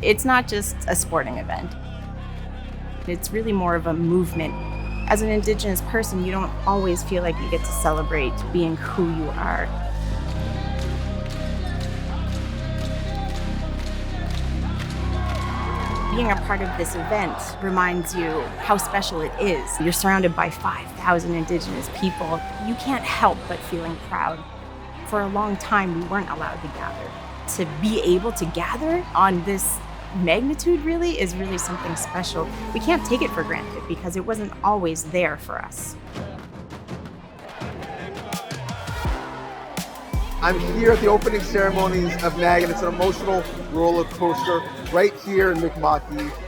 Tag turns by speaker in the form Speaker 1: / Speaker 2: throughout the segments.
Speaker 1: It's not just a sporting event. It's really more of a movement. As an Indigenous person, you don't always feel like you get to celebrate being who you are. Being a part of this event reminds you how special it is. You're surrounded by 5,000 Indigenous people. You can't help but feeling proud. For a long time, we weren't allowed to gather. To be able to gather on this magnitude is really something special. We can't take it for granted because it wasn't always there for us.
Speaker 2: I'm here at the opening ceremonies of NAG, and it's an emotional roller coaster right here in Mi'kmaq,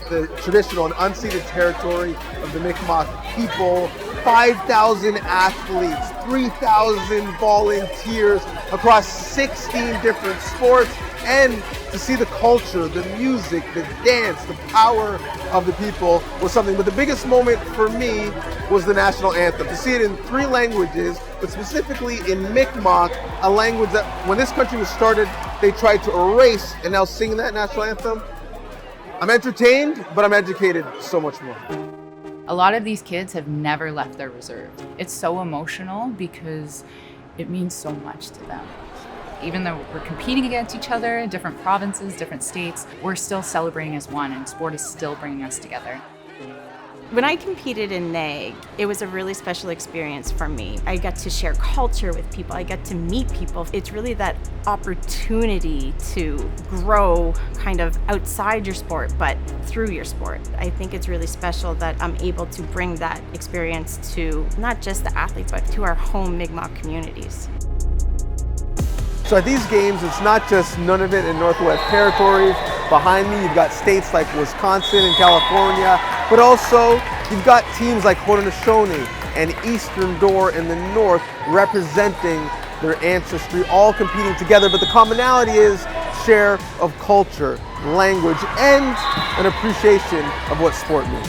Speaker 2: the traditional and unceded territory of the Mi'kmaq people. 5,000 athletes, 3,000 volunteers across 16 different sports, and to see the culture, the music, the dance, the power of the people was something. But the biggest moment for me was the national anthem. To see it in 3 languages, but specifically in Mi'kmaq, a language that when this country was started, they tried to erase, and now singing that national anthem, I'm entertained, but I'm educated so much more.
Speaker 3: A lot of these kids have never left their reserve. It's so emotional because it means so much to them. Even though we're competing against each other, different provinces, different states, we're still celebrating as one, and sport is still bringing us together.
Speaker 1: When I competed in NAG, it was a really special experience for me. I got to share culture with people. I got to meet people. It's really that opportunity to grow kind of outside your sport, but through your sport. I think it's really special that I'm able to bring that experience to not just the athletes, but to our home Mi'kmaq communities.
Speaker 2: So at these games, it's not just Nunavut and Northwest Territories. Behind me, you've got states like Wisconsin and California, but also you've got teams like Haudenosaunee and Eastern Door in the north representing their ancestry, all competing together. But the commonality is share of culture, language, and an appreciation of what sport means.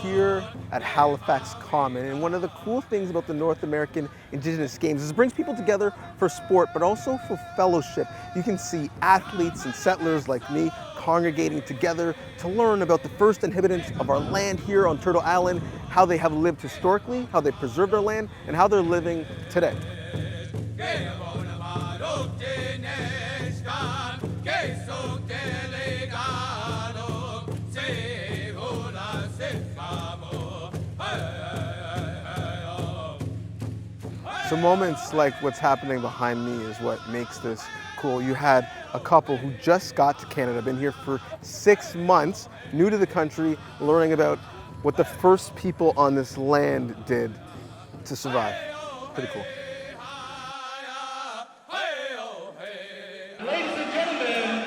Speaker 2: Here at Halifax Common, and one of the cool things about the North American Indigenous Games is it brings people together for sport, but also for fellowship. You can see athletes and settlers like me congregating together to learn about the first inhabitants of our land here on Turtle Island, how they have lived historically, how they preserved our land, and how they're living today. So moments like what's happening behind me is what makes this cool. You had a couple who just got to Canada, been here for 6 months, new to the country, learning about what the first people on this land did to survive. Pretty cool.
Speaker 4: Ladies and gentlemen,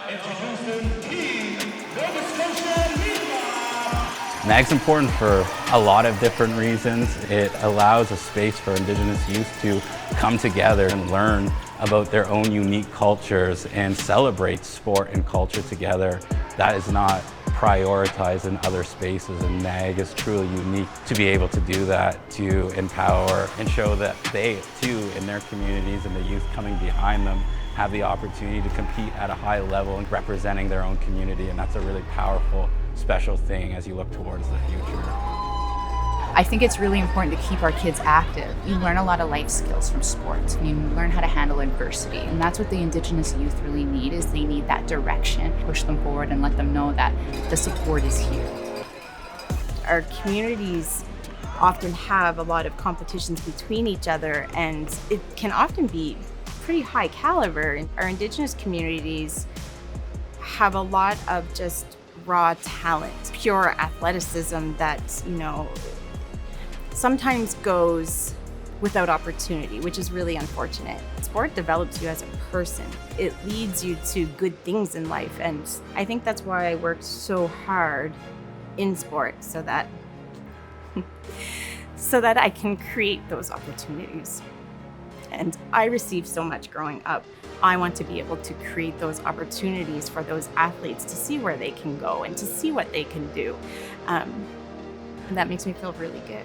Speaker 4: introducing Team Nova Scotia Mi'kmaq.
Speaker 5: NAG's important for a lot of different reasons. It allows a space for Indigenous youth to come together and learn about their own unique cultures and celebrate sport and culture together. That is not prioritized in other spaces, and NAG is truly unique to be able to do that, to empower and show that they too in their communities and the youth coming behind them have the opportunity to compete at a high level and representing their own community, and that's a really powerful, special thing as you look towards the future.
Speaker 3: I think it's really important to keep our kids active. You learn a lot of life skills from sports. You learn how to handle adversity, and that's what the Indigenous youth really need. Is they need that direction, push them forward and let them know that the support is here.
Speaker 1: Our communities often have a lot of competitions between each other, and it can often be pretty high caliber. Our Indigenous communities have a lot of just raw talent, pure athleticism that, sometimes goes without opportunity, which is really unfortunate. Sport develops you as a person. It leads you to good things in life, and I think that's why I work so hard in sport, so that I can create those opportunities. And I received so much growing up. I want to be able to create those opportunities for those athletes to see where they can go and to see what they can do. And that makes me feel really good.